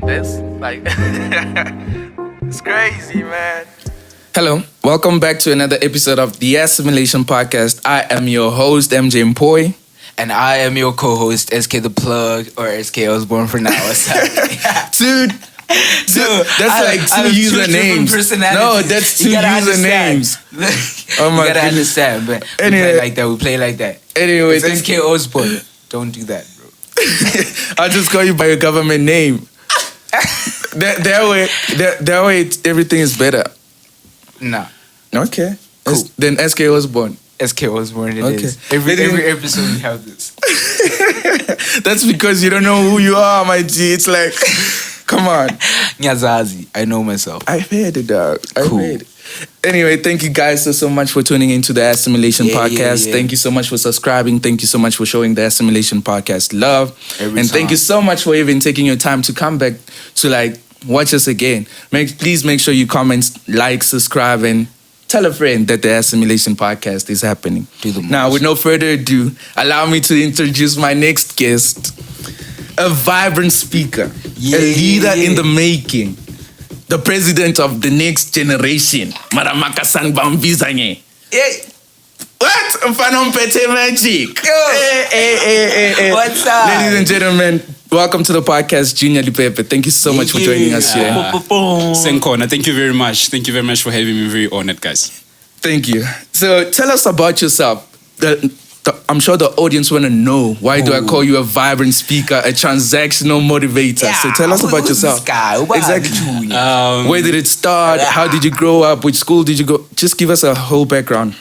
this. Like, it's crazy, man. Hello, welcome back to another episode of the Assimilation Podcast. I am your host, MJMPOYI. And I am your co-host, THEPLUG, or Eskay Osbourne for now. Dude, that's like two usernames. No, that's two usernames. Oh my god. You gotta understand, but anyway, we play like that. Anyway, it's Eskay Osbourne. Don't do that, bro. I'll just call you by your government name. that way everything is better. Nah. Okay. Cool. Then Eskay Osbourne. Eskay Osbourne is. Every episode we have this. That's because you don't know who you are, my G. It's like, come on. Nyazazi, I know myself. I heard it, dog. Cool. I heard it. Anyway, thank you guys so much for tuning into the Assimilation Podcast. Yeah. Thank you so much for subscribing. Thank you so much for showing the Assimilation Podcast love. Thank you so much for even taking your time to come back to watch us again. Please make sure you comment, like, subscribe, and tell a friend that the Assimilation Podcast is happening. Now, with no further ado, allow me to introduce my next guest. A vibrant speaker, a leader in the making, the president of the next generation, Maramaka Sangbambizanye. Hey! What? Mfano Mpete Magic. Hey. What's up? Ladies and gentlemen, welcome to the podcast, Junior Lebepe. Thank you so much for joining us here. Senkona, thank you very much. Thank you very much for having me. Very honored, guys. Thank you. So tell us about yourself. I'm sure the audience want to know, why do I call you a vibrant speaker, a transactional motivator? Yeah, so tell us about yourself. Exactly. Where did it start? How did you grow up? Which school did you go? Just give us a whole background.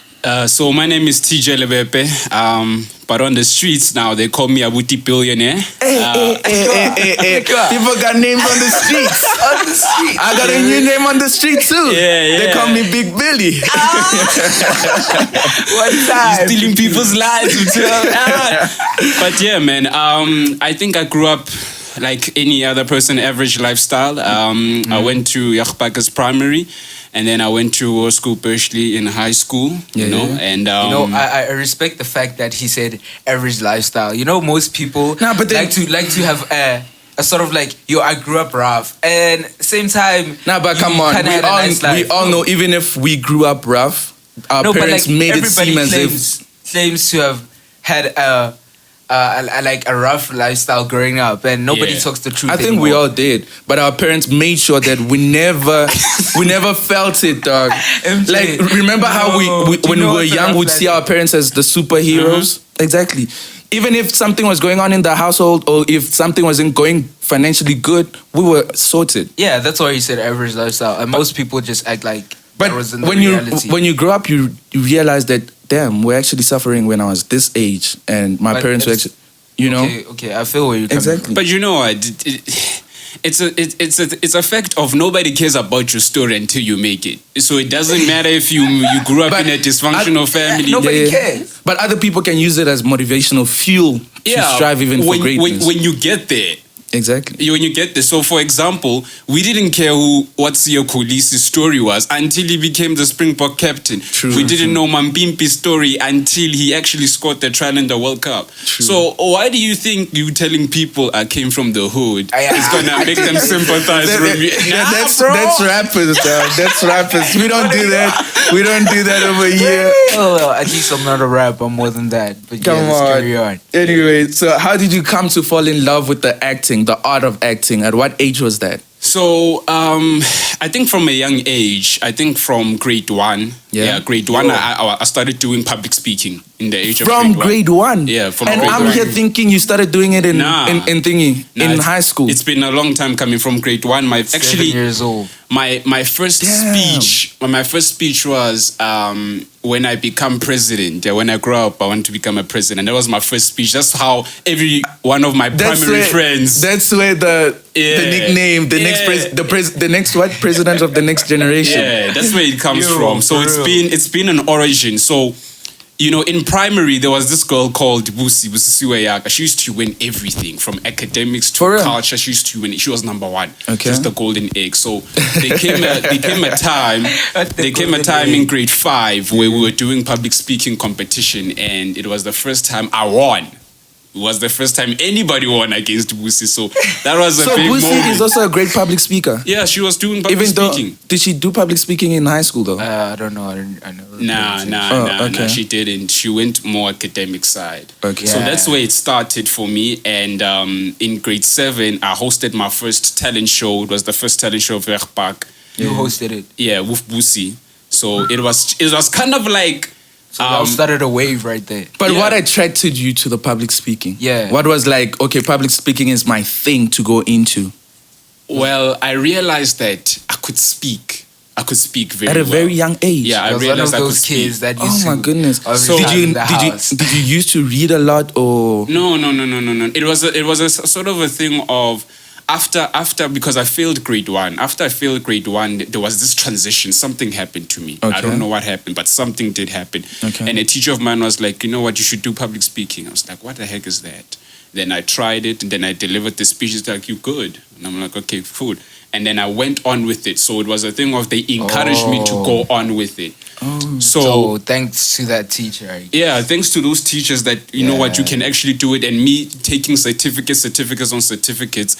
So my name is Junior Lebepe, but on the streets now they call me a Booty Billionaire. People got names on the streets. I got a new name on the street too. They call me Big Billy. One time. Stealing people's lives. But yeah, man, I think I grew up like any other person, average lifestyle. I went to Yachpakas Primary. And then I went to school Berkeley in high school, and I respect the fact that he said average lifestyle. You know, most people like to have a sort of I grew up rough, and same time. But come on, we all know even if we grew up rough, our parents made it seem as if claims to have had a rough lifestyle growing up, and nobody talks the truth. I think we all did, but our parents made sure that we never felt it, dog. MJ, remember how when we were young, we'd see our parents as the superheroes. Exactly. Even if something was going on in the household, or if something wasn't going financially good, we were sorted. Yeah, that's why you said average lifestyle, and most people just act like. But when you grow up, you realize that, damn, we're actually suffering when I was this age, and my parents were actually, Okay, I feel where you're coming from. But you know what? It's a fact of nobody cares about your story until you make it. So it doesn't matter if you grew up in a dysfunctional family. Nobody cares. But other people can use it as motivational fuel to strive even for greatness. When you get there. Exactly. When you get this. So, for example, we didn't care what Siya Kolisi's story was until he became the Springbok captain. We didn't know Mambimpi's story until he actually scored the try in the World Cup. So, why do you think you telling people I came from the hood is going to make them sympathize with me? That's rappers, dog. That's rappers. We don't do that. We don't do that over here. Oh, well, at least I'm not a rapper, more than that. But Come let's on. carry on. Anyway, so how did you come to fall in love with the acting? The art of acting? At what age was that? So, I think from a young age, I think from grade 1. Yeah, grade 1, I started doing public speaking in the age of grade 1? Yeah, from grade 1. And I'm here thinking you started doing it in high school. It's been a long time coming from grade 1. 7 years old. My first speech was when I become president. When I grow up, I want to become a president. That was my first speech. That's how every one of my primary friends. That's where the nickname, the next president of the next generation. Yeah, that's where it comes from. So it's been an origin. So, in primary, there was this girl called Busi Siwayaka. She used to win everything from academics to culture. She used to win it. She was number 1. Okay. She was the golden egg. So there came a time in grade 5 where we were doing public speaking competition, and it was the first time I won. was the first time anybody won against Busi. So that was a big Busi moment. is also a great public speaker. Yeah, she was doing public speaking. Did she do public speaking in high school though? I don't know. I never. Nah, she didn't. She went more academic side. Okay. So that's where it started for me. And in grade 7, I hosted my first talent show. It was the first talent show of Park. You hosted it? Yeah, with Busi. So it was kind of like. So that started a wave right there. But what attracted you to the public speaking? Yeah. What was like, okay, public speaking is my thing to go into? Well, I realized that I could speak. I could speak very well. At a very young age? Yeah, I realized I could speak. Kids that used my goodness. So did you used to read a lot or? No. It was a sort of a thing of after because I failed grade 1. After I failed grade 1, there was this transition. Something happened to me. Okay. I don't know what happened, but something did happen. Okay. And a teacher of mine was like, you know what, you should do public speaking. I was like, what the heck is that? Then I tried it, and then I delivered the speech. It's like, you good? And I'm like, okay, cool. And then I went on with it. So it was a thing of they encouraged me to go on with it. So thanks to that teacher. Yeah, thanks to those teachers that, you know what, you can actually do it. And me taking certificates on certificates.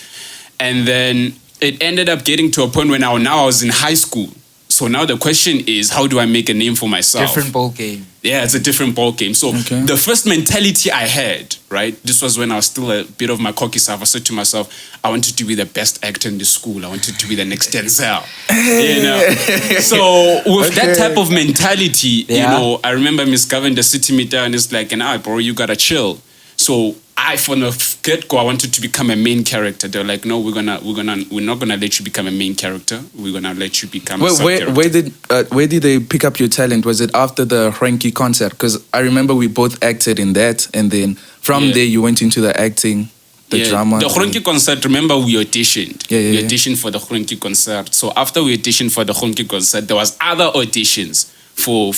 And then it ended up getting to a point when I was in high school. So now the question is, how do I make a name for myself? Different ball game. Yeah, it's a different ball game. So the first mentality I had, right, this was when I was still a bit of my cocky self. I said to myself, I wanted to be the best actor in the school. I wanted to be the next Denzel. You know? So with that type of mentality, you know, I remember Miss Governor sitting me down and it's like, bro, you gotta chill. So from the get-go, I wanted to become a main character. They're like, no, we're not gonna let you become a main character. We're gonna let you become a sub-character. Where did they pick up your talent? Was it after the Frankie concert? Because I remember we both acted in that, and then from there you went into the acting, the drama. The Frankie concert. Remember, we auditioned. We auditioned for the Frankie concert. So after we auditioned for the Frankie concert, there was other auditions for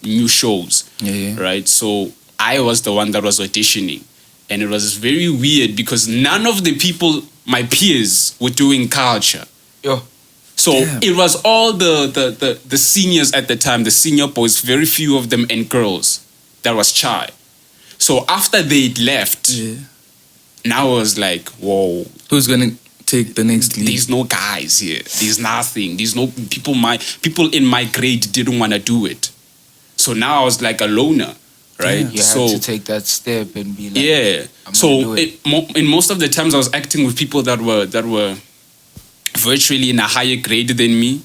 new shows. Right. So I was the one that was auditioning. And it was very weird because none of the people, my peers, were doing culture. So it was all the seniors at the time, the senior boys, very few of them, and girls. That was Chai. So after they left, now I was like, whoa. Who's going to take the next lead? There's no guys here. There's nothing. There's no people in my grade didn't want to do it. So now I was like a loner. Right, you had to take that step and be like, So in most of the times I was acting with people that were virtually in a higher grade than me,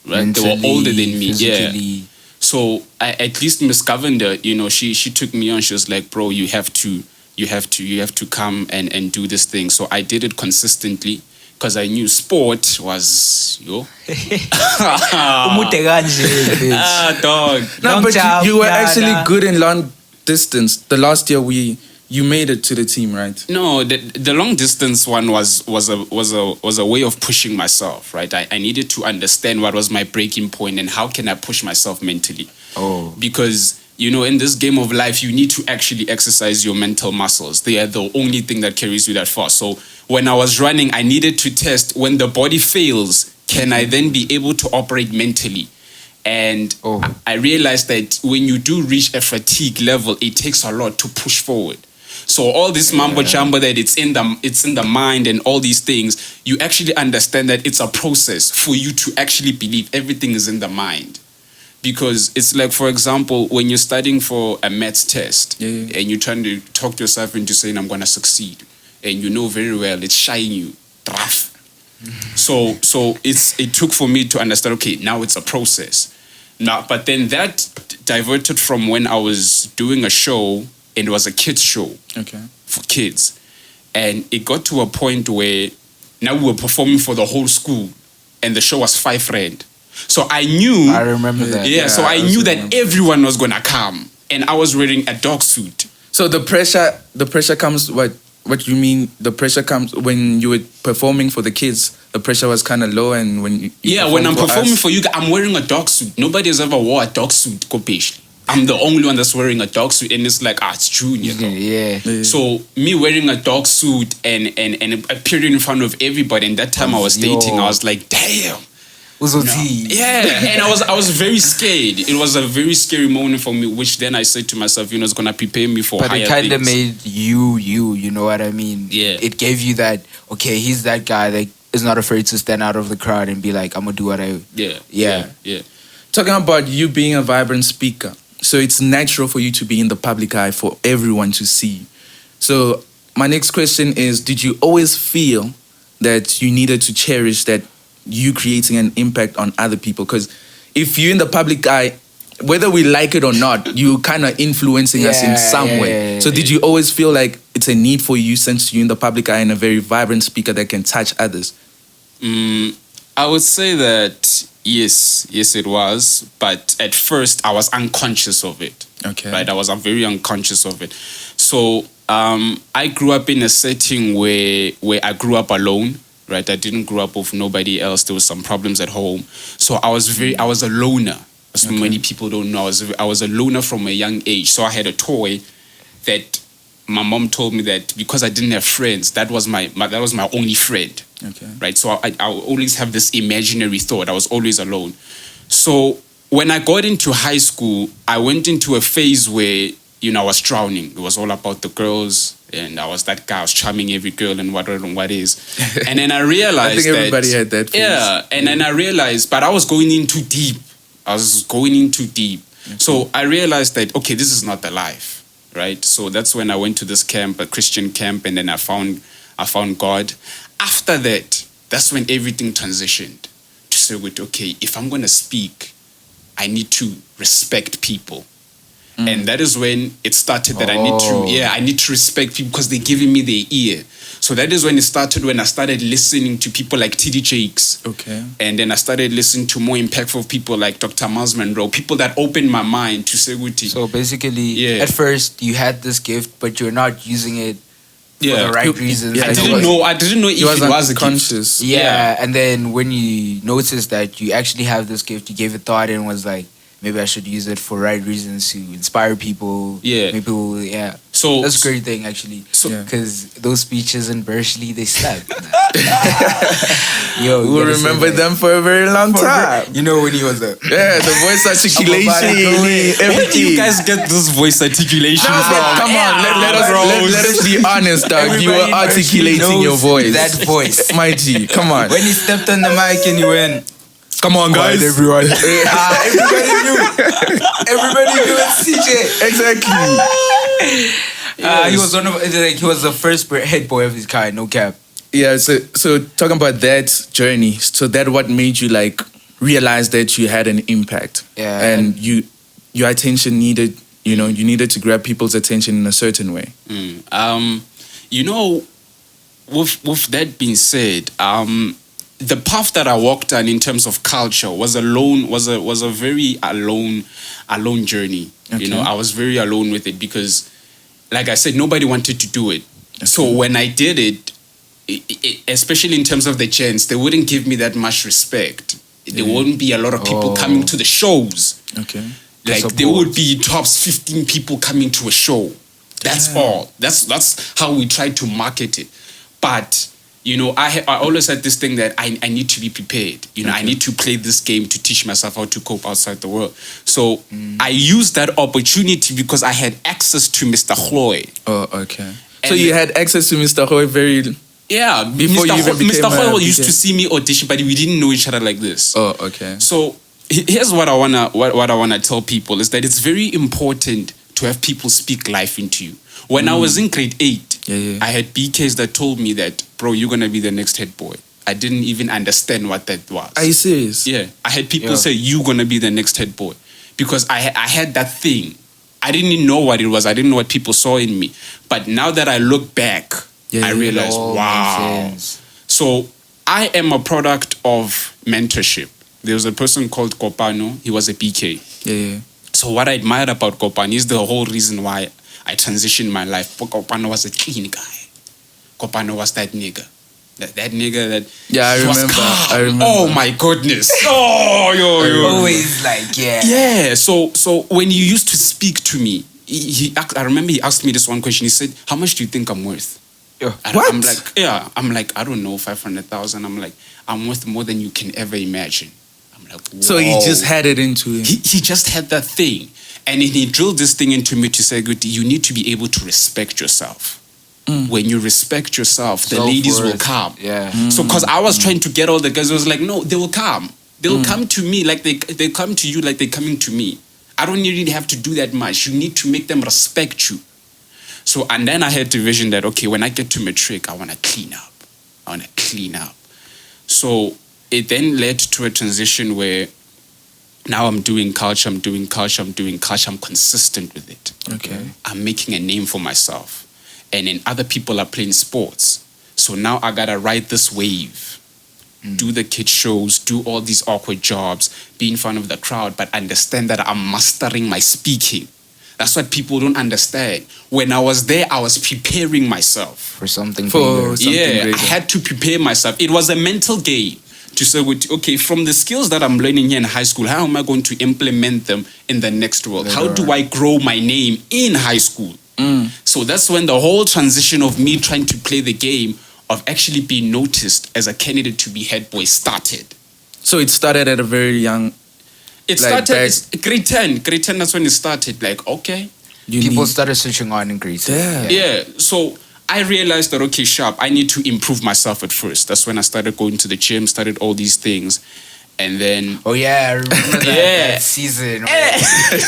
right? Mentally, they were older than me, physically. So at least Miss Governor, you know, she took me on. She was like, bro, you have to come and do this thing. So I did it consistently because I knew sport was dog. No, but you were actually good in long distance. The last year you made it to the team, right? No, the long distance one was a way of pushing myself, right? I needed to understand what was my breaking point and how can I push myself mentally. Because you know, in this game of life, you need to actually exercise your mental muscles. They are the only thing that carries you that far. So when I was running, I needed to test when the body fails, can I then be able to operate mentally? And I realized that when you do reach a fatigue level, it takes a lot to push forward. So all this mambo jumbo that it's in the mind and all these things, you actually understand that it's a process for you to actually believe everything is in the mind. Because it's like, for example, when you're studying for a maths test and you're trying to talk yourself into saying, I'm going to succeed. And you know very well it's shying you. So it took for me to understand, okay, now it's a process. Now, but then that diverted from when I was doing a show, and it was a kids show for kids. And it got to a point where now we were performing for the whole school, and the show was 5 rand. So I knew. I remember that. Yeah, so I knew that everyone was gonna come, and I was wearing a dog suit. So the pressure comes. What you mean? The pressure comes when you were performing for the kids. The pressure was kind of low, and when when I'm performing for you, I'm wearing a dog suit. Nobody has ever wore a dog suit, Kopesh. I'm the only one that's wearing a dog suit, and it's like, it's Junior. Yeah. So me wearing a dog suit and appearing in front of everybody, and that time I was dating, I was like, damn. Yeah, and I was very scared. It was a very scary moment for me, which then I said to myself, it's gonna prepare me for higher things. But it kind of made you know what I mean? Yeah. It gave you that, okay, he's that guy that is not afraid to stand out of the crowd and be like, I'm gonna do what I... Yeah. Talking about you being a vibrant speaker, so it's natural for you to be in the public eye for everyone to see. So my next question is, did you always feel that you needed to cherish that you creating an impact on other people? Because if you're in the public eye, whether we like it or not, you kind of influencing us in some way. So did you always feel like it's a need for you, since you're in the public eye and a very vibrant speaker that can touch others? I would say that yes it was, but at first I was unconscious of it. Okay. Right, I was very unconscious of it. So I grew up in a setting where I grew up alone. Right, I didn't grow up with nobody else. There was some problems at home, so I was a loner. As many people don't know, I was a loner from a young age. So I had a toy that my mom told me that because I didn't have friends, that was my only friend. Okay. Right, so I always have this imaginary thought. I was always alone. So when I got into high school, I went into a phase where I was drowning. It was all about the girls. And I was that guy, I was charming every girl and what is. And then I realized I think everybody had that phase. Yeah, and then I realized, but I was going in too deep. Okay. So I realized that, okay, this is not the life, right? So that's when I went to this camp, a Christian camp, and then I found God. After that, that's when everything transitioned. To say, okay, if I'm going to speak, I need to respect people. And that is when it started that I need to respect people because they're giving me their ear. So that is when it started, when I started listening to people like T.D. Jakes. Okay. And then I started listening to more impactful people like Dr. Miles Monroe, people that opened my mind to say, so basically, at first you had this gift, but you're not using it for the right reasons. I didn't know if it was a conscious. And then when you noticed that you actually have this gift, you gave it thought and was like, maybe I should use it for right reasons to inspire people. So that's a great thing, actually. Because those speeches in Berkeley, they slap. We'll remember them for a very long time. When he was the voice articulation, everything. Where do you guys get this voice articulation from? Come on, let us be honest, dog. You were articulating your voice. That voice. My G, come on. When he stepped on the mic and he went, come on, guys. Everyone. Everybody knew it's CJ. Exactly. He was the first head boy of his kind, no cap. Yeah, so talking about that journey, so that what made you realize that you had an impact. Yeah. And your attention needed, you needed to grab people's attention in a certain way. With that being said, the path that I walked on in terms of culture was a very alone journey. Okay. I was very alone with it because, like I said, nobody wanted to do it. Okay. So when I did it, especially in terms of the chants, they wouldn't give me that much respect. There wouldn't be a lot of people coming to the shows. Okay. There would be tops 15 people coming to a show. That's all. That's how we tried to market it. But I always had this thing that I need to be prepared. I need to play this game to teach myself how to cope outside the world. So I used that opportunity because I had access to Mr. Hoy. Oh, okay. So you had access to Mr. Hoy before Mr. Hoy used to see me audition, but we didn't know each other like this. Oh, okay. So here's what I wanna tell people is that it's very important to have people speak life into you. When I was in grade 8, I had BKs that told me that, bro, you're going to be the next head boy. I didn't even understand what that was. Are you serious? Yeah. I had people say, you're going to be the next head boy. Because I had that thing. I didn't even know what it was. I didn't know what people saw in me. But now that I look back, I realized, wow. So I am a product of mentorship. There was a person called Kopano. He was a BK. Yeah. So what I admired about Kopano is the whole reason why I transitioned my life. Kopano was a clean guy. Kopano was that nigga. That nigga that... Yeah, I remember. Oh my goodness. Oh, always Yeah, so when you used to speak to me, I remember he asked me this one question. He said, how much do you think I'm worth? What? I'm like, I don't know, 500,000. I'm like, I'm worth more than you can ever imagine. I'm like, whoa. So he just had it into him. He just had that thing. And he drilled this thing into me to say, good, you need to be able to respect yourself. When you respect yourself, the ladies will come. Yeah. So, because I was trying to get all the guys, I was like, no, they will come. They'll come to me like they come to you like they're coming to me. I don't really have to do that much. You need to make them respect you. So, and then I had to vision that, okay, when I get to matric, I want to clean up. So, it then led to a transition where now I'm doing culture, I'm consistent with it. Okay. I'm making a name for myself. And then other people are playing sports. So now I gotta ride this wave. Do the kid shows, do all these awkward jobs, be in front of the crowd, but understand that I'm mastering my speaking. That's what people don't understand. When I was there, I was preparing myself. For something greater. Greater. I had to prepare myself. It was a mental game. To say, okay, from the skills that I'm learning here in high school, how am I going to implement them in the next world? How do I grow my name in high school? So that's when the whole transition of me trying to play the game of actually being noticed as a candidate to be head boy started. So it started at a very young... It started grade 10. Grade 10, that's when it started. Like, okay. People started switching on in grade 10. Yeah. So I realized that, okay, sharp, I need to improve myself at first. That's when I started going to the gym, started all these things. And then... Oh, yeah, I remember that season.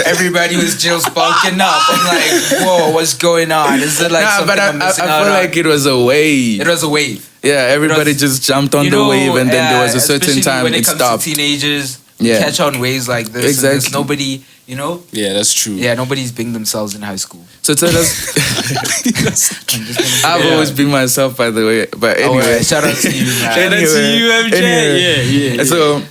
Everybody was just bulking up. I'm like, whoa, what's going on? Is it like something but I'm missing out I feel like it was a wave. It was a wave. Yeah, everybody just jumped on the wave, and then there was a certain time when it comes stopped. To teenagers, catch on waves like this. Exactly. And there's nobody, Yeah, that's true. Yeah, nobody's being themselves in high school. So tell us... I've always been myself, by the way. But anyway. Shout out to you, man. Shout out to you, MJ. Yeah. So...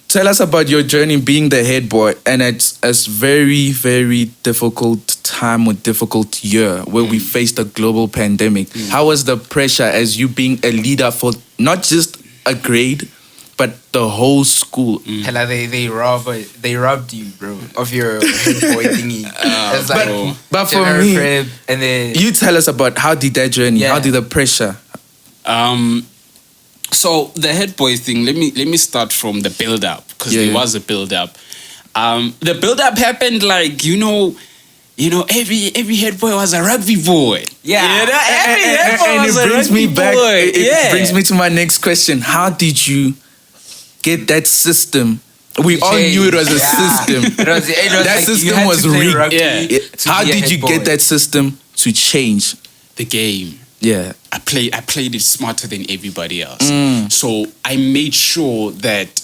tell us about your journey being the head boy, and it's a very, very difficult time or difficult year where we faced a global pandemic. How was the pressure as you being a leader for not just a grade, but the whole school? Hella, they robbed you, bro, of your head boy thingy. But for me, and then you tell us about how did that journey? How did the pressure? So the head boy thing, let me start from the build up, because there was a build up. The build up happened like, every head boy was a rugby boy. Yeah. Every head boy was a rugby boy. It brings me to my next question. How did you get that system? We all knew it was a system. That system was rigged. How did you get that system to change the game? Yeah. I played it smarter than everybody else. So I made sure that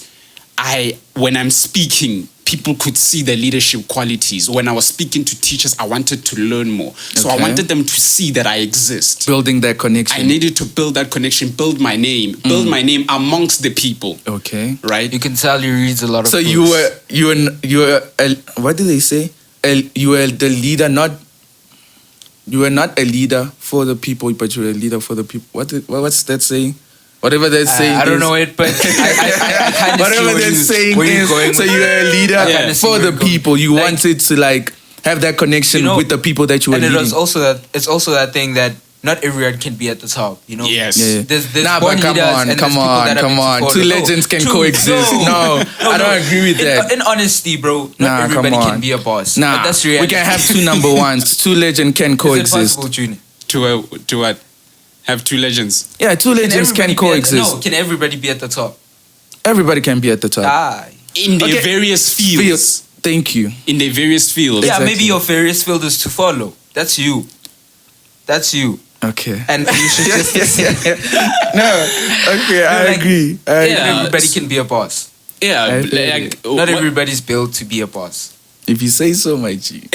when I'm speaking, people could see the leadership qualities. When I was speaking to teachers, I wanted to learn more. So I wanted them to see that I exist. Building that connection. I needed to build that connection, build my name amongst the people. Okay. Right? You can tell he reads a lot of books. So you were what do they say? You were the leader, you were not a leader for the people, but you were a leader for the people. What's that saying? Whatever they're saying. I don't know it, but I kind of whatever they're saying is. So you're a leader for the people. You wanted to have that connection with the people that you were leading. And it's also that thing that not everyone can be at the top. Yes. Yeah. There's but come on. Two legends can coexist. No, I don't agree with that. In honesty, bro, not everybody can be a boss. Nah, but that's reality. We can have two number ones. Two legends can coexist. Is it possible, Junior? To what? Have two legends? Yeah, two legends can coexist. Can everybody be at the top? Everybody can be at the top. In their various fields. Thank you. In their various fields. Yeah, maybe your various field is to follow. That's you. Okay. And you should just... I agree. Everybody can be a boss. Yeah. Not everybody's built to be a boss. If you say so, my G.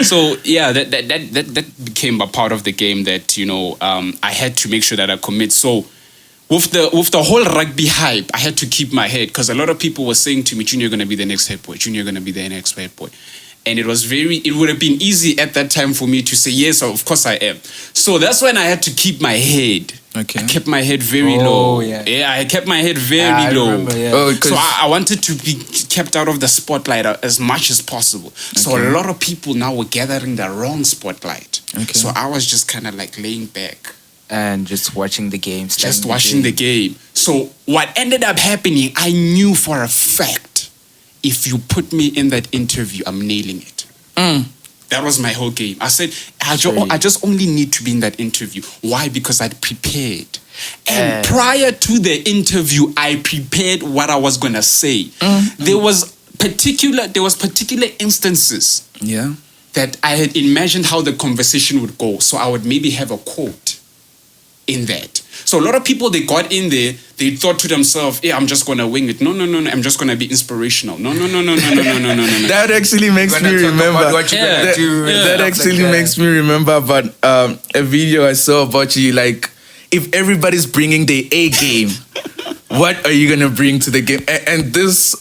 So yeah, that became a part of the game that I had to make sure that I commit. So with the whole rugby hype, I had to keep my head, because a lot of people were saying to me, "Junior, you're gonna be the next head boy. Junior, you're gonna be the next head boy." And it would have been easy at that time for me to say, yes, of course I am. So that's when I had to keep my head. Okay. I kept my head very low. Yeah, I kept my head very low. Remember, so I wanted to be kept out of the spotlight as much as possible. Okay. So a lot of people now were gathering the wrong spotlight. Okay. So I was just kind of laying back. And just watching the game. Just watching the game. So what ended up happening, I knew for a fact, if you put me in that interview, I'm nailing it. That was my whole game. I said, I just only need to be in that interview. Why? Because I'd prepared. And prior to the interview, I prepared what I was gonna say. There was particular instances that I had imagined how the conversation would go. So I would maybe have a quote in that. So a lot of people, they got in there, they thought to themselves, yeah, I'm just gonna wing it. No, I'm just gonna be inspirational. No. That actually makes me remember. That actually makes me remember about a video I saw about you. Like, if everybody's bringing their A game, what are you gonna bring to the game? And this,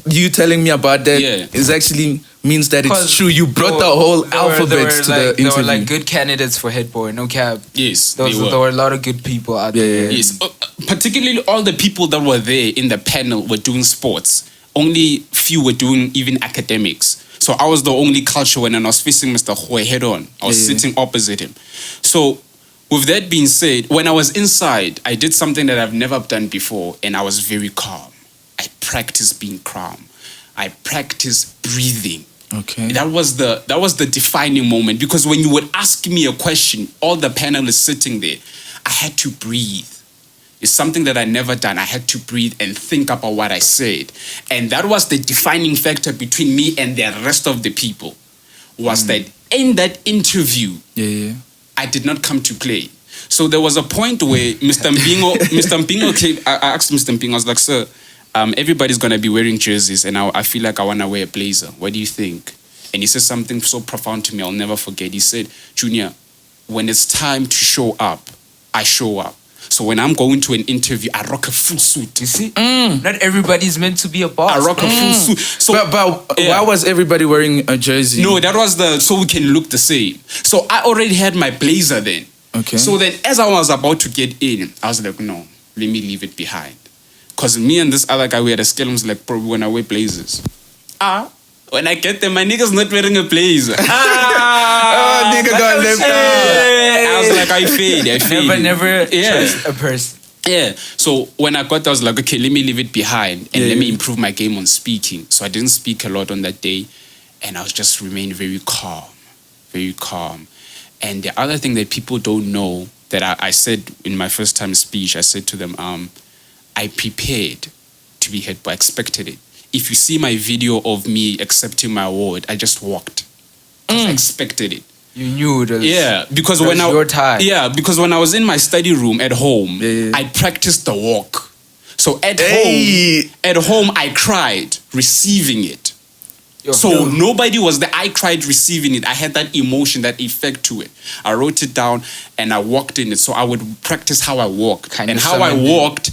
you telling me about that is actually means that it's true. You brought the whole alphabet to the interview. There were like good candidates for head boy, no cap. Yes, there were a lot of good people out there. Yes, particularly all the people that were there in the panel were doing sports. Only few were doing even academics. So I was the only culture when I was facing Mr. Hoy head on. I was sitting opposite him. So with that being said, when I was inside, I did something that I've never done before, and I was very calm. I practiced being calm. I practiced breathing. Okay. That was the defining moment, because when you would ask me a question, all the panel is sitting there. I had to breathe. It's something that I never done. I had to breathe and think about what I said. And that was the defining factor between me and the rest of the people, was that in that interview, I did not come to play. So there was a point where Mr. Mpingo came. I asked Mr. Mpingo, I was like, sir, everybody's going to be wearing jerseys, and I feel like I want to wear a blazer. What do you think? And he said something so profound to me, I'll never forget. He said, Junior, when it's time to show up, I show up. So when I'm going to an interview, I rock a full suit. You see? Not everybody's meant to be a boss. I rock a full suit. So, but why was everybody wearing a jersey? No, that was so we can look the same. So I already had my blazer then. Okay. So then as I was about to get in, I was like, no, let me leave it behind. Because me and this other guy, we had a scale, was like, bro, when I wear blazers. When I get there, my nigga's not wearing a blazer. Nigga got left out. I was like, I fade. Never trust a person. Yeah. So when I got there, I was like, okay, let me leave it behind and let me improve my game on speaking. So I didn't speak a lot on that day, and I was just remained very calm. And the other thing that people don't know that I said in my first time speech, I said to them, I prepared to be head boy. I expected it. If you see my video of me accepting my award, I just walked. I expected it. You knew it was, because when your time. Because when I was in my study room at home, I practiced the walk. So at home I cried receiving it. Nobody was there. I cried receiving it. I had that emotion, that effect to it. I wrote it down and I walked in it. So I would practice how I walk. And how I walked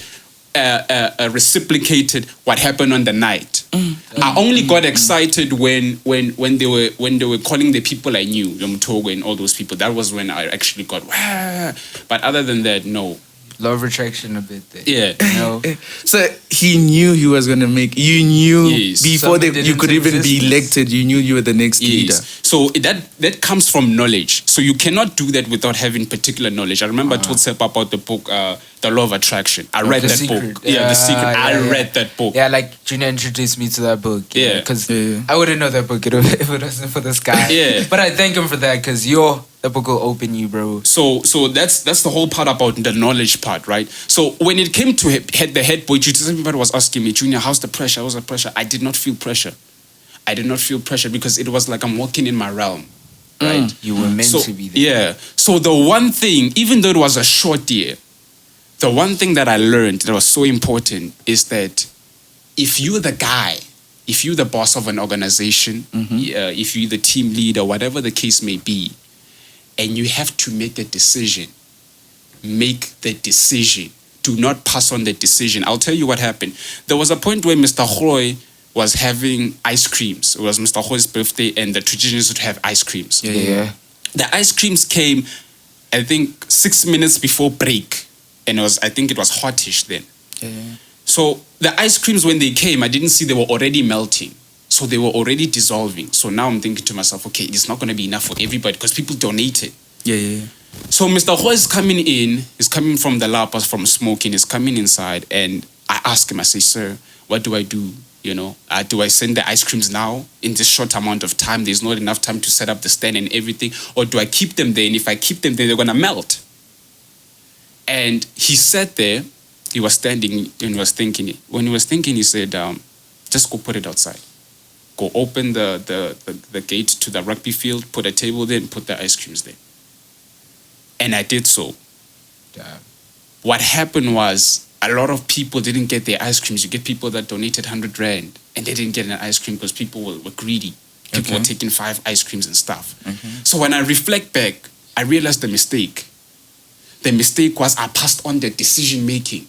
reciprocated what happened on the night. I only got excited when they were calling the people I knew, Mtogo and all those people. That was when I actually got wah. But other than that, no. Law of attraction a bit there. Yeah. You know? So he knew he was gonna make. You knew before you could even be elected. You knew you were the next leader. So that comes from knowledge. So you cannot do that without having particular knowledge. I remember I told Sep about the book, The Law of Attraction. I read that book. The Secret. I read that book. Yeah, like Junior introduced me to that book. Because I wouldn't know that book if it wasn't for this guy. But I thank him for that, because the book will open you, bro. So that's the whole part about the knowledge part, right? So when it came to the head boy, everybody was asking me, Junior, how's the pressure? How's the pressure? I did not feel pressure. I did not feel pressure because it was like I'm walking in my realm, right? You were meant to be there. Yeah. So the one thing, even though it was a short year, the one thing that I learned that was so important is that if you're the guy, if you're the boss of an organization, if you're the team leader, whatever the case may be, and you have to make a decision, make the decision. Do not pass on the decision. I'll tell you what happened. There was a point where Mr. Hoy was having ice creams. It was Mr. Hoy's birthday, and the tradition is to have ice creams. Yeah. The ice creams came, I think, 6 minutes before break. And I think it was hotish then. Yeah. So the ice creams, when they came, I didn't see they were already melting. So they were already dissolving. So now I'm thinking to myself, okay, it's not going to be enough for everybody because people donated. Yeah. So Mr. Ho is coming in. He's coming from the lapas, from smoking. He's coming inside, and I ask him. I say, "Sir, what do I do? Do I send the ice creams now in this short amount of time? There's not enough time to set up the stand and everything, or do I keep them there? And if I keep them there, they're gonna melt." And he sat there. He was standing and he was thinking. When he was thinking, he said, "Just go put it outside. Go open the gate to the rugby field. Put a table there and put the ice creams there." And I did so. Damn. What happened was a lot of people didn't get their ice creams. You get people that donated 100 rand and they didn't get an ice cream because people were greedy. People were taking 5 ice creams and stuff. So when I reflect back, I realized the mistake. The mistake was I passed on the decision making.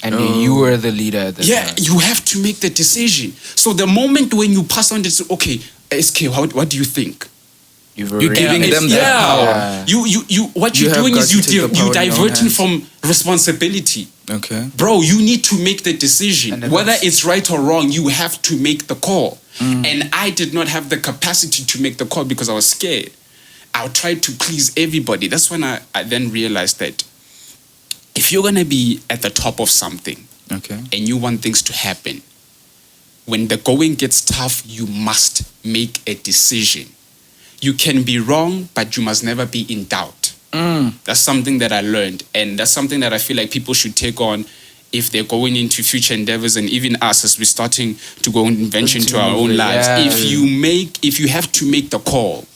And you were the leader at the time. You have to make the decision. So the moment when you pass on this, okay, Eskay, what do you think? You're giving them that power. What you're doing is you're diverting from responsibility. Okay. Bro, you need to make the decision. Whether it's right or wrong, you have to make the call. And I did not have the capacity to make the call because I was scared. I tried to please everybody. That's when I then realized that if you're going to be at the top of something, and you want things to happen, when the going gets tough, you must make a decision. You can be wrong, but you must never be in doubt. That's something that I learned. And that's something that I feel like people should take on if they're going into future endeavors, and even us as we're starting to go and venture into our own lives. If you have to make the call,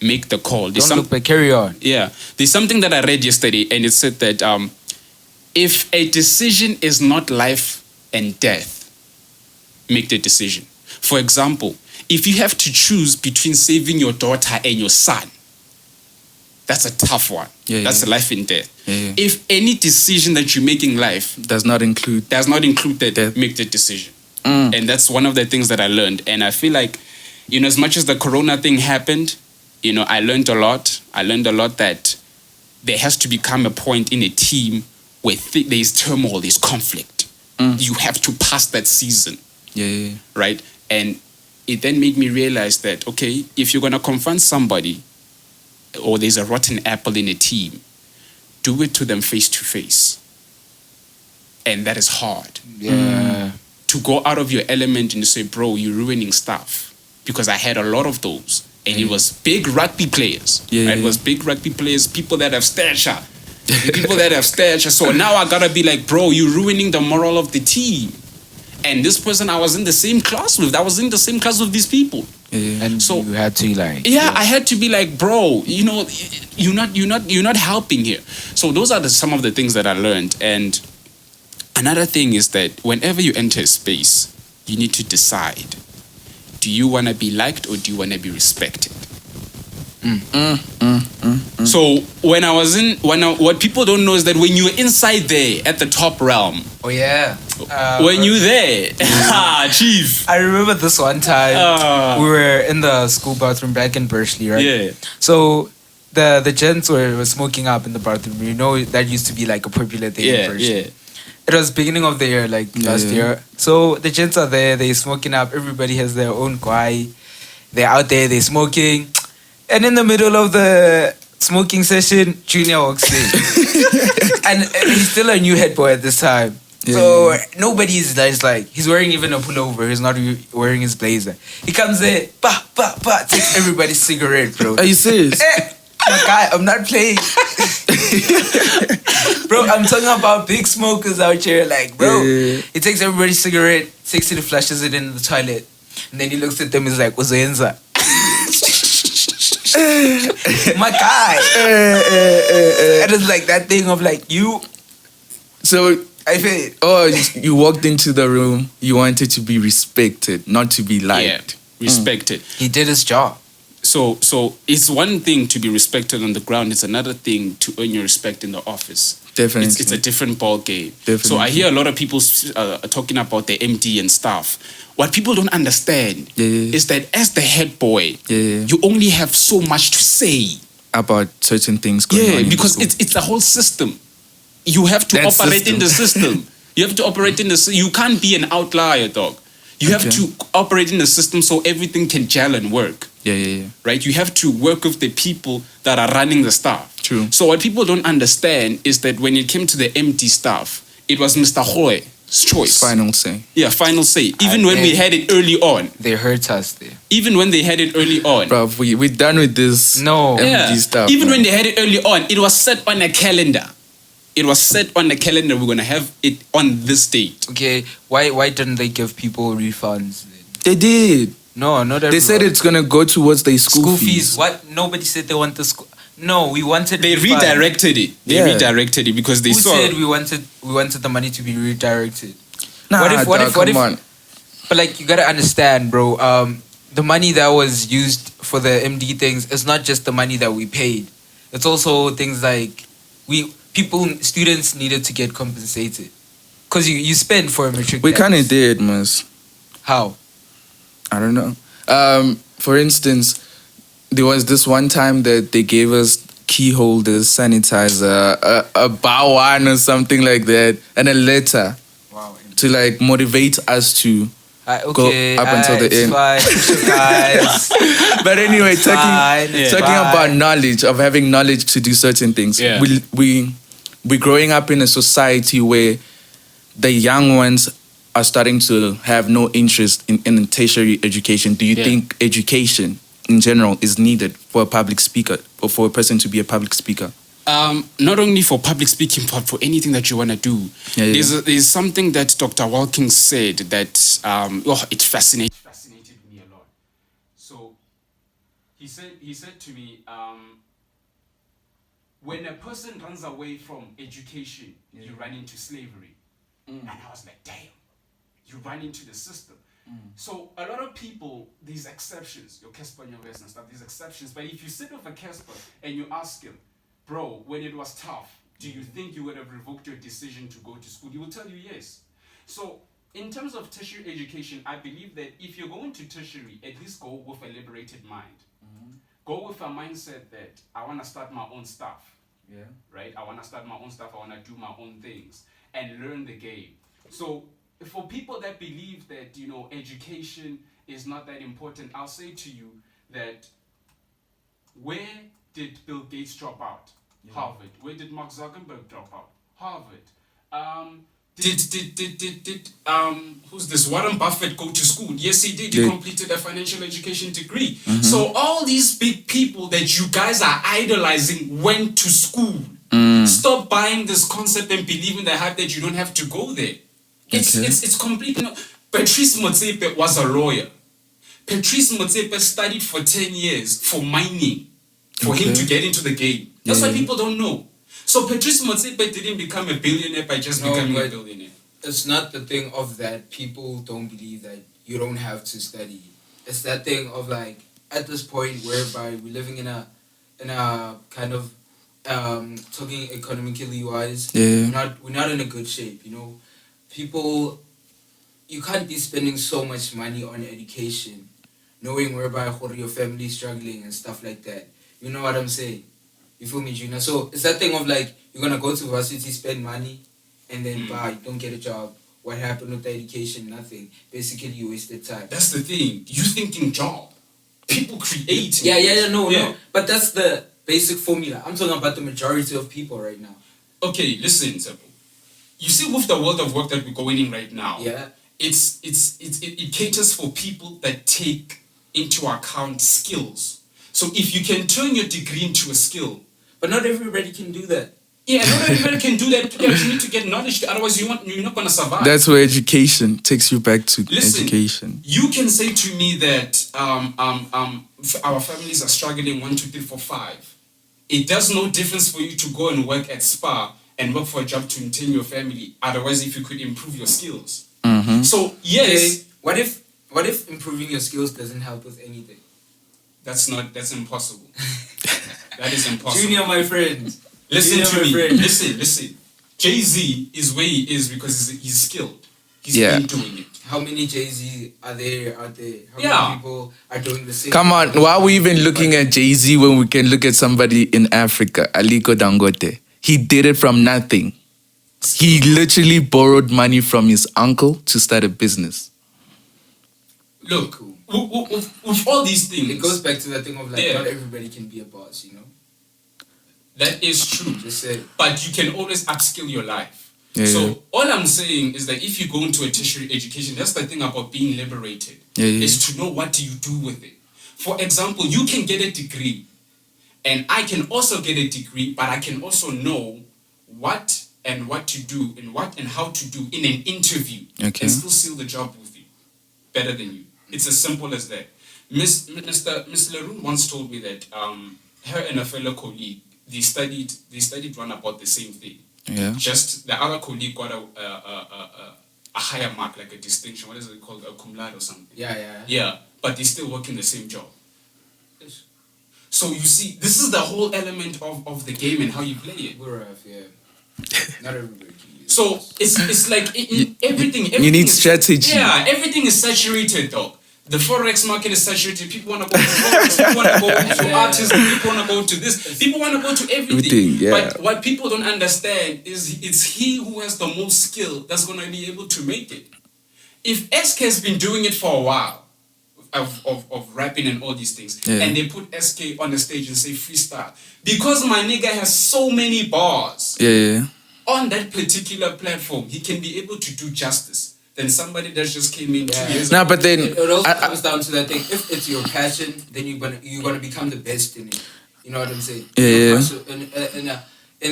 make the call. Don't look back, carry on. Yeah. There's something that I read yesterday, and it said that if a decision is not life and death, make the decision. For example, if you have to choose between saving your daughter and your son, that's a tough one. That's a life and death. If any decision that you make in life does not include that, make the decision. And that's one of the things that I learned. And I feel like, as much as the corona thing happened, I learned a lot. I learned a lot that there has to become a point in a team where there's turmoil, there's conflict. You have to pass that season. Right? And it then made me realize that, okay, if you're going to confront somebody or there's a rotten apple in a team, do it to them face to face. And that is hard. To go out of your element and say, bro, you're ruining stuff. Because I had a lot of those. And it was big rugby players. Right? It was big rugby players, people that have stature. So now I got to be like, bro, you're ruining the moral of the team. And this person I was in the same class with. I was in the same class with these people. And so you had to I had to be like, bro, you're not helping here. So those are some of the things that I learned. And another thing is that whenever you enter a space, you need to decide, do you want to be liked or do you want to be respected? So what people don't know is that when you're inside there at the top realm. When you're there, chief. I remember this one time we were in the school bathroom back in Bursley, right? So the gents were smoking up in the bathroom. That used to be like a popular thing in Bursley. It was beginning of the year, last year. So the gents are there, they're smoking up. Everybody has their own guy. They're out there, they're smoking. And in the middle of the smoking session, Junior walks in. And he's still a new head boy at this time. So nobody's like, he's wearing even a pullover. He's not wearing his blazer. He comes there, takes everybody's cigarette, bro. Are you serious? My guy, I'm not playing. Bro, I'm talking about big smokers out here. Like, bro, he takes everybody's cigarette, takes it and flushes it in the toilet. And then he looks at them and is like, Uzoyenza. My guy. And it's like that thing of like, you. So, I feel you walked into the room, you wanted to be respected, not to be liked. Respected. He did his job. So it's one thing to be respected on the ground. It's another thing to earn your respect in the office. Definitely. It's a different ball game. Definitely. So I hear a lot of people talking about the MD and stuff. What people don't understand is that as the head boy, you only have so much to say about certain things going on. Because it's the whole system. You have to operate in the system. You have to operate in the system. You can't be an outlier, dog. You have to operate in the system so everything can gel and work. Right? You have to work with the people that are running the staff. True. So what people don't understand is that when it came to the empty staff, it was Mr. Hoy's choice. Final say. Yeah, final say. Even when we had it early on. They hurt us there. Even when they had it early on. Bro, we're done with this empty stuff. Even when they had it early on, it was set on a calendar. It was set on the calendar. We're going to have it on this date. Okay, why didn't they give people refunds then? They did. No, not everyone. They said it's going to go towards their school fees. What? Nobody said they want the school. No, we wanted. They redirected it. They redirected it because they saw. Who said we wanted the money to be redirected? Nah, what if? But like, you gotta understand, bro. The money that was used for the MD things is not just the money that we paid. It's also things like students needed to get compensated because you spend for a matric. We kind of did, mas. How? I don't know. For instance, there was this one time that they gave us key holders, sanitizer, a bawan or something like that, and a letter to like motivate us to go up until the end. Guys. But anyway, talking about knowledge, of having knowledge to do certain things. Yeah. We're growing up in a society where the young ones are starting to have no interest in tertiary education. Do you think education in general is needed for a public speaker or for a person to be a public speaker? Not only for public speaking, but for anything that you want to do. There's something that Dr. Wakening said that it fascinated me a lot. So he said to me, when a person runs away from education, you run into slavery. And I was like, damn, you run into the system. So a lot of people, these exceptions, your Casper and your West and stuff, these exceptions, but if you sit with a Casper and you ask him, bro, when it was tough, do you think you would have revoked your decision to go to school? He will tell you yes. So in terms of tertiary education, I believe that if you're going to tertiary, at least go with a liberated mind. Go with a mindset that I want to start my own stuff. Right? I want to start my own stuff. I want to do my own things and learn the game. So for people that believe that, education is not that important, I'll say to you that where did Bill Gates drop out? Harvard. Where did Mark Zuckerberg drop out? Harvard. Did who's this? Warren Buffett go to school? Yes, he did. He completed a financial education degree. So all these big people that you guys are idolizing went to school. Stop buying this concept and believing the hype that you don't have to go there. It's completely not. Patrice Motsepe was a lawyer. Patrice Motsepe studied for 10 years for mining, for him to get into the game. That's why people don't know. So Patrice Motsepe didn't become a billionaire by just becoming a billionaire. It's not the thing of that people don't believe that you don't have to study. It's that thing of like, at this point whereby we're living in a kind of talking economically wise, we're not in a good shape, People, you can't be spending so much money on education, knowing whereby your family is struggling and stuff like that. You know what I'm saying? You feel me, Junior? So it's that thing of like, you're going to go to varsity, spend money, and then you don't get a job. What happened with the education? Nothing. Basically, you wasted time. That's the thing. You thinking job. People create. No. But that's the basic formula. I'm talking about the majority of people right now. Okay, listen, Sepo. You see, with the world of work that we're going in right now, it caters for people that take into account skills. So if you can turn your degree into a skill, but not everybody can do that. Yeah, not everybody can do that. You need to get knowledge. Otherwise, you're not going to survive. That's where education takes you back to education. You can say to me that our families are struggling 1, 2, 3, 4, 5. It does no difference for you to go and work at Spa and work for a job to maintain your family. Otherwise, if you could improve your skills. So yes, what if improving your skills doesn't help with anything? That's impossible. That is impossible. Junior, my friend. Listen to me. Listen. Jay-Z is where he is because he's skilled. He's been doing it. How many Jay-Z are there out there? How many people are doing the same? Come on, why are we even looking at Jay-Z when we can look at somebody in Africa, Aliko Dangote? He did it from nothing. He literally borrowed money from his uncle to start a business. Look, with all these things, it goes back to that thing of like not everybody can be a boss, you know. That is true. But you can always upskill your life. Yeah, so all I'm saying is that if you go into a tertiary education, that's the thing about being liberated, is to know what do you do with it. For example, you can get a degree, and I can also get a degree, but I can also know what to do and how to do in an interview, and still seal the job with you better than you. It's as simple as that. Miss Leroux once told me that her and a fellow colleague, they studied one about the same thing. Yeah. Just the other colleague got a higher mark, like a distinction. What is it called? A cum laude or something. Yeah. But they still work in the same job. So you see, this is the whole element of the game and how you play it. We're rough, yeah. Not everybody can use So it's like everything. You need strategy. Yeah, everything is saturated, though. The forex market is saturated. People want to go to forex. People want to go to artists. People want to go to this. People want to go to everything. But what people don't understand is it's he who has the most skill that's going to be able to make it. If Eskay has been doing it for a while, of rapping and all these things, and they put Eskay on the stage and say freestyle, because my nigga has so many bars on that particular platform, he can be able to do justice than somebody that just came in 2 years ago. But then it also comes down to that thing. If it's your passion, then you're gonna become the best in it. You know what I'm saying? In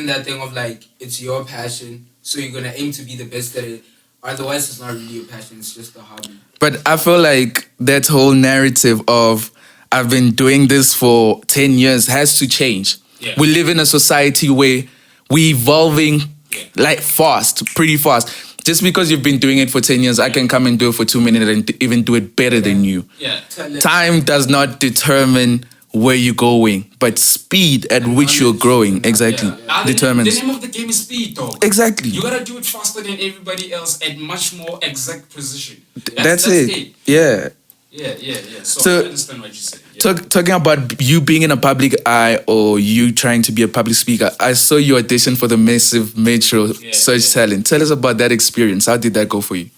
that thing of like, it's your passion, so you're gonna aim to be the best at it. Otherwise, it's not really your passion, it's just a hobby. But I feel like that whole narrative of I've been doing this for 10 years has to change. Yeah. We live in a society where we're evolving like pretty fast. Just because you've been doing it for 10 years, I can come and do it for 2 minutes and even do it better than you. Yeah. Time does not determine where you're going, but speed at which you're growing determines. The name of the game is speed, though. Exactly. You gotta do it faster than everybody else at much more exact precision. That's it. Yeah. So I understand what you said. Talking about you being in a public eye or you trying to be a public speaker, I saw you audition for the massive Metro Search Talent. Tell us about that experience. How did that go for you?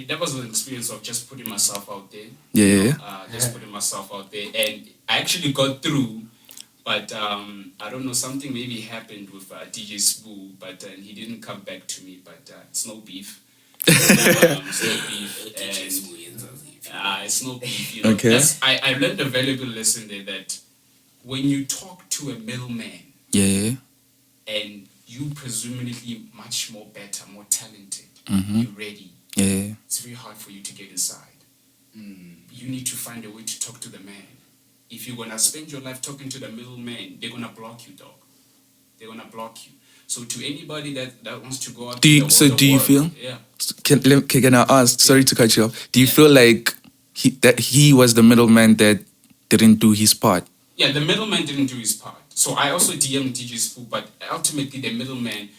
That was an experience of just putting myself out there. Just putting myself out there. And I actually got through, but I don't know, something maybe happened with DJ Spoo, but he didn't come back to me, but it's no beef. It's no beef. Okay. I learned a valuable lesson there that when you talk to a middleman, and you presumably much more better, more talented, you're ready. It's very hard for you to get inside. You need to find a way to talk to the man. If you're gonna spend your life talking to the middleman, they're gonna block you, dog. They're gonna block you. So to anybody that wants to go out, do you feel? Yeah. Can I ask? Sorry to cut you off. Do you feel like he was the middleman that didn't do his part? Yeah, the middleman didn't do his part. So I also DM'd DJ Spoo, but ultimately the middleman,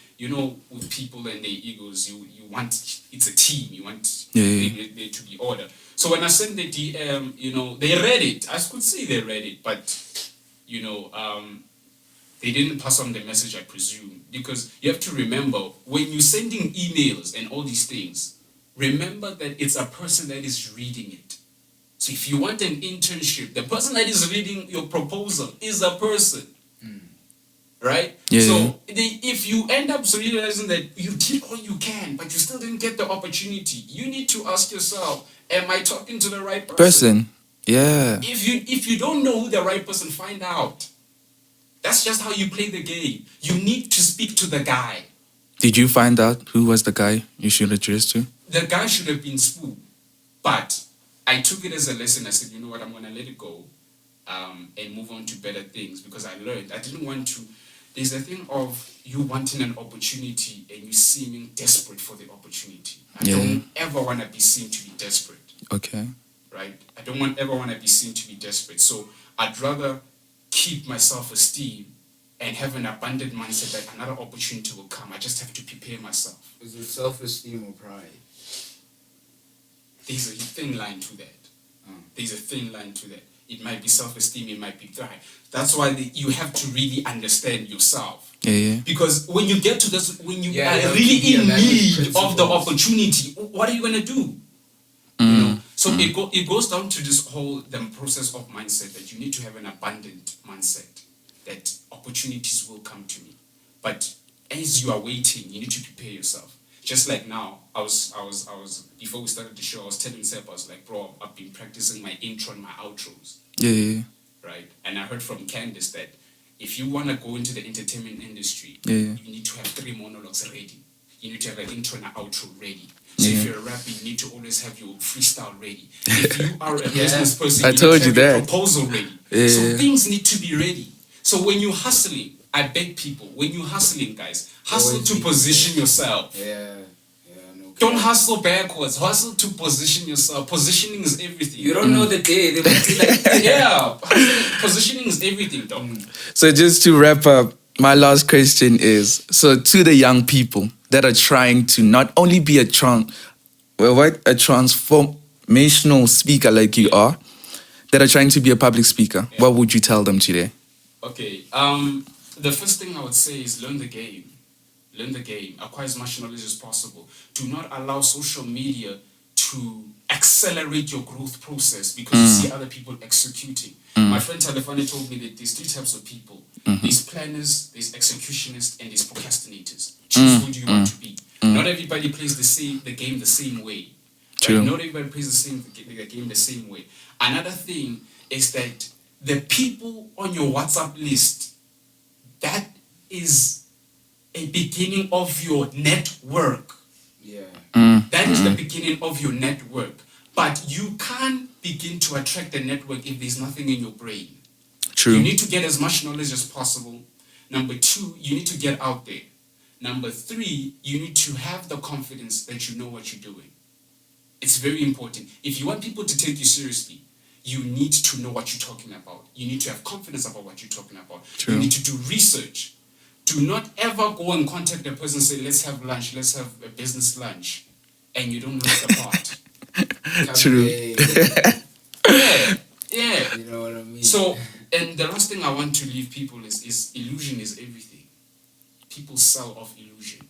with people and their egos, you want, it's a team. You want there to be order. So when I sent the DM, they read it. I could see they read it, but they didn't pass on the message, I presume, because you have to remember when you're sending emails and all these things, remember that it's a person that is reading it. So if you want an internship, the person that is reading your proposal is a person. Right? So if you end up realizing that you did all you can, but you still didn't get the opportunity, you need to ask yourself, am I talking to the right person? Yeah. If you don't know who the right person, find out. That's just how you play the game. You need to speak to the guy. Did you find out who was the guy you should address to? The guy should have been Spoo. But I took it as a lesson. I said, you know what, I'm going to let it go and move on to better things, because I learned. I didn't want to. There's a thing of you wanting an opportunity and you seeming desperate for the opportunity. I don't ever want to be seen to be desperate. Okay. Right? I don't ever want to be seen to be desperate. So I'd rather keep my self-esteem and have an abundant mindset that another opportunity will come. I just have to prepare myself. Is it self-esteem or pride? There's a thin line to that. There's a thin line to that. It might be self-esteem, it might be pride. That's why you have to really understand yourself. Because when you get to this, when you are really in need of the opportunity, what are you going to do? So it goes down to this whole process of mindset that you need to have an abundant mindset, that opportunities will come to me. But as you are waiting, you need to prepare yourself. Just like now, I was before we started the show, I was telling Seb, I was like, bro, I've been practicing my intro and my outros. Yeah. Right? And I heard from Candice that if you want to go into the entertainment industry, you need to have 3 monologues ready. You need to have an intro and an outro ready. So if you're a rapper, you need to always have your freestyle ready. If you are a business person, I told you need to have that. your proposal ready. Yeah. So things need to be ready. So when you're hustling, I beg people, when you're hustling, guys, hustle to position yourself. Don't hustle backwards. Hustle to position yourself. Positioning is everything. You don't know the day. They might be like, positioning is everything, though. So just to wrap up, my last question is, so to the young people that are trying to not only be a transformational speaker like you are, that are trying to be a public speaker, what would you tell them today? Okay. The first thing I would say is learn the game. Learn the game. Acquire as much knowledge as possible. Do not allow social media to accelerate your growth process because you see other people executing. My friend Talefane told me that there's 3 types of people. There's planners, there's executionists, and there's procrastinators. Choose who do you want to be. Not everybody plays the game the same way. Right? Not everybody plays the game the same way. Another thing is that the people on your WhatsApp list, that is a beginning of your network. That is the beginning of your network. But you can't begin to attract a network if there's nothing in your brain. True. You need to get as much knowledge as possible. Number 2, you need to get out there. Number 3, you need to have the confidence that you know what you're doing. It's very important. If you want people to take you seriously, you need to know what you're talking about. You need to have confidence about what you're talking about. True. You need to do research. Do not ever go and contact a person and say, let's have lunch, let's have a business lunch, and you don't look the part. True. Yeah. You know what I mean? So, and the last thing I want to leave people is illusion is everything. People sell off illusion.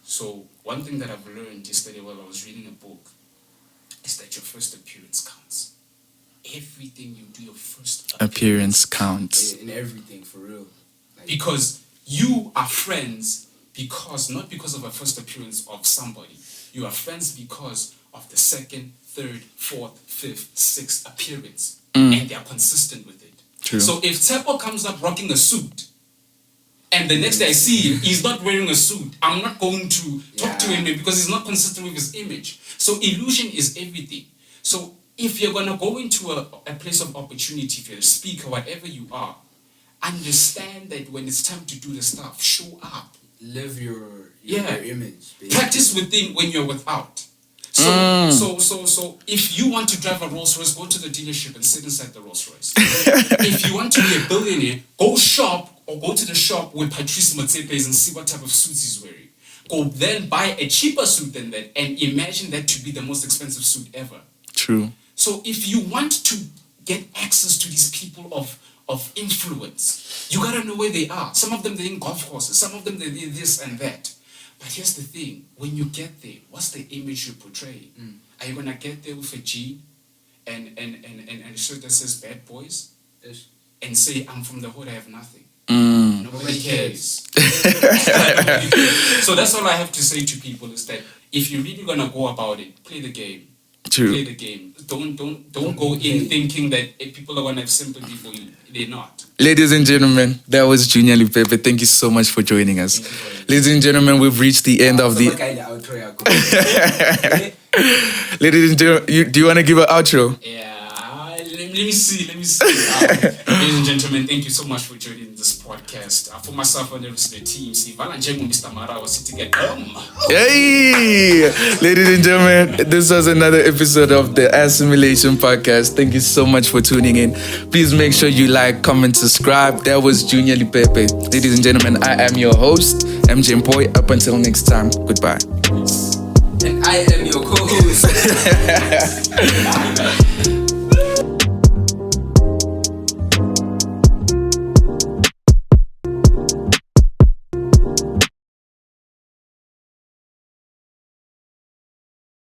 So, one thing that I've learned yesterday while I was reading a book is that your first appearance counts. Everything you do, your first appearance counts. In everything, for real. Because you are friends not because of a first appearance of somebody. You are friends because of the 2nd, 3rd, 4th, 5th, 6th appearance. And they are consistent with it. True. So if Tsepo comes up rocking a suit, and the next day I see him, he's not wearing a suit, I'm not going to talk to him because he's not consistent with his image. So illusion is everything. So if you're going to go into a place of opportunity, if you're a speaker, whatever you are, understand that when it's time to do the stuff, show up. Live your image. Basically. Practice within when you're without. So if you want to drive a Rolls Royce, go to the dealership and sit inside the Rolls Royce. If you want to be a billionaire, go to the shop with Patrice Motsepe and see what type of suits he's wearing. Go then buy a cheaper suit than that and imagine that to be the most expensive suit ever. True. So if you want to get access to these people of influence, you gotta know where they are. Some of them, they're in golf courses. Some of them, they're this and that. But here's the thing. When you get there, what's the image you portray? Are you gonna get there with a G and a shirt that says bad boys? Yes. And say, I'm from the hood, I have nothing. Nobody cares. So that's all I have to say to people is that if you're really gonna go about it, play the game. True. Play the game. Don't go in thinking that people are gonna have sympathy for you. They're not. Ladies and gentlemen, that was Junior Lebepe. Thank you so much for joining us. Ladies and gentlemen, we've reached the end of the... Ladies and gentlemen, do you want to give an outro? Yeah. Let me see. Ladies and gentlemen, thank you so much for joining this podcast. For myself and the rest of the team, Mr. Mara was sitting at Hey! Ladies and gentlemen, this was another episode of the Assimilation Podcast. Thank you so much for tuning in. Please make sure you like, comment, subscribe. That was Junior Lebepe. Ladies and gentlemen, I am your host, MJMPOYI. Up until next time, goodbye. And I am your co-host.